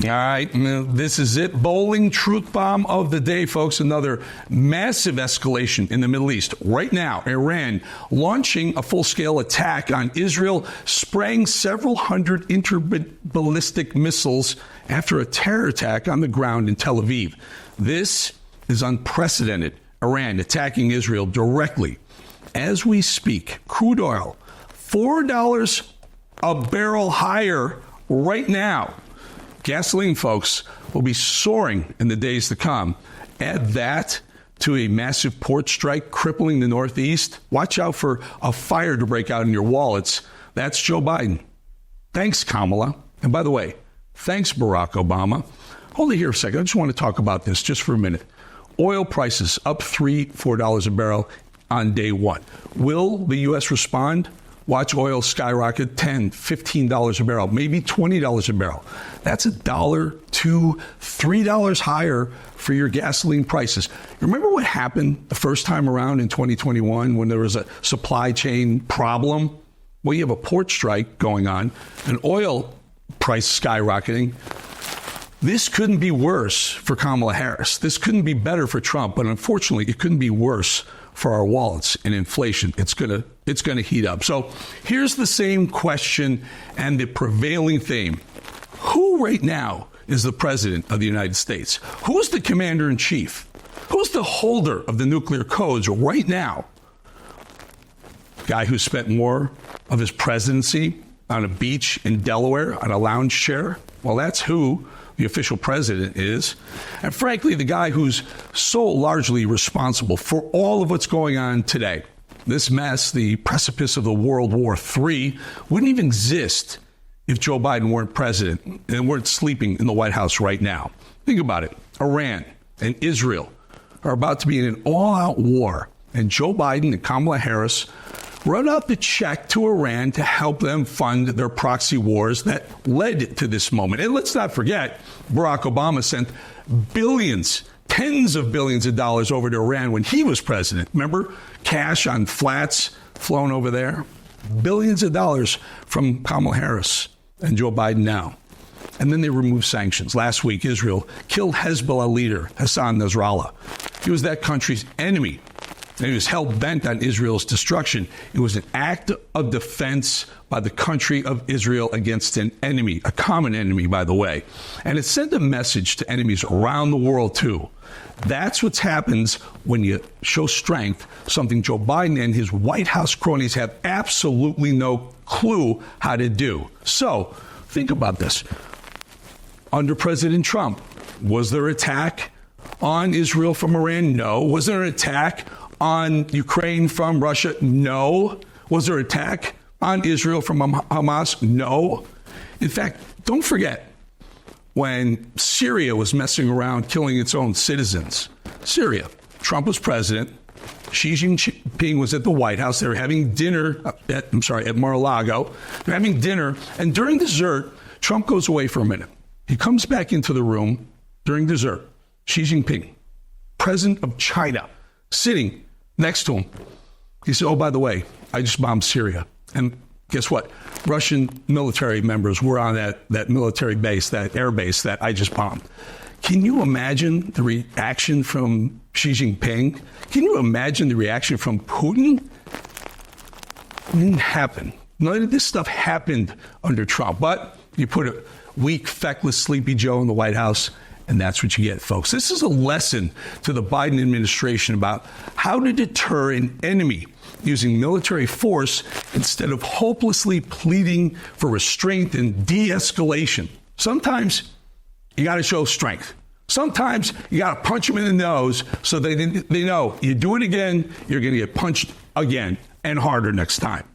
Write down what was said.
All right, this is it. Bolling truth bomb of the day, folks. Another massive escalation in the Middle East. Right now, Iran launching a full-scale attack on Israel, spraying several hundred interballistic missiles after a terror attack on the ground in Tel Aviv. This is unprecedented. Iran attacking Israel directly. As we speak, crude oil, $4 a barrel higher right now. Gasoline, folks, will be soaring in the days to come. Add that to a massive port strike crippling the Northeast. Watch out for a fire to break out in your wallets. That's Joe Biden. Thanks, Kamala. And by the way, thanks, Barack Obama. Hold it here a second. I just want to talk about this just for a minute. Oil prices up $3-4 a barrel on day one. Will the U.S. respond? Watch oil skyrocket $10, $15 a barrel, maybe $20 a barrel. That's $1, $2, $3 higher for your gasoline prices. Remember what happened the first time around in 2021 when there was a supply chain problem? Well, you have a port strike going on, an oil price skyrocketing. This couldn't be worse for Kamala Harris. This couldn't be better for Trump, but unfortunately, it couldn't be worse for our wallets and inflation. It's gonna heat up. So here's the same question and the prevailing theme. Who right now is the president of the United States? Who's the commander in chief? Who's the holder of the nuclear codes right now? Guy who spent more of his presidency on a beach in Delaware on a lounge chair? Well, that's who the official president is. And frankly, the guy who's so largely responsible for all of what's going on today. This mess, the precipice of the World War III, wouldn't even exist if Joe Biden weren't president and weren't sleeping in the White House right now. Think about it. Iran and Israel are about to be in an all-out war, and Joe Biden and Kamala Harris wrote out the check to Iran to help them fund their proxy wars that led to this moment. And let's not forget, Barack Obama sent billions, tens of billions of dollars over to Iran when he was president. Remember? Cash on flats flown over there. Billions of dollars from Kamala Harris and Joe Biden now. And then they removed sanctions. Last week, Israel killed Hezbollah leader Hassan Nasrallah. He was that country's enemy. And he was hell-bent on Israel's destruction. It was an act of defense by the country of Israel against an enemy, a common enemy, by the way. And it sent a message to enemies around the world, too. That's what happens when you show strength, something Joe Biden and his White House cronies have absolutely no clue how to do. So, think about this. Under President Trump, was there an attack on Israel from Iran? No. Was there an attack on Ukraine from Russia? No. Was there an attack on Israel from Hamas? No. In fact, don't forget when Syria was messing around killing its own citizens. Syria. Trump was president. Xi Jinping was at the White House. They were having dinner at Mar-a-Lago. They're having dinner. And during dessert, Trump goes away for a minute. He comes back into the room during dessert. Xi Jinping, president of China, sitting next to him. He said, oh, by the way, I just bombed Syria. And guess what? Russian military members were on that military base, that air base that I just bombed. Can you imagine the reaction from Xi Jinping? Can you imagine the reaction from Putin? It didn't happen. None of this stuff happened under Trump. But you put a weak, feckless, sleepy Joe in the White House, and that's what you get, folks. This is a lesson to the Biden administration about how to deter an enemy using military force instead of hopelessly pleading for restraint and de-escalation. Sometimes you got to show strength. Sometimes you got to punch them in the nose so they know you do it again, you're going to get punched again and harder next time.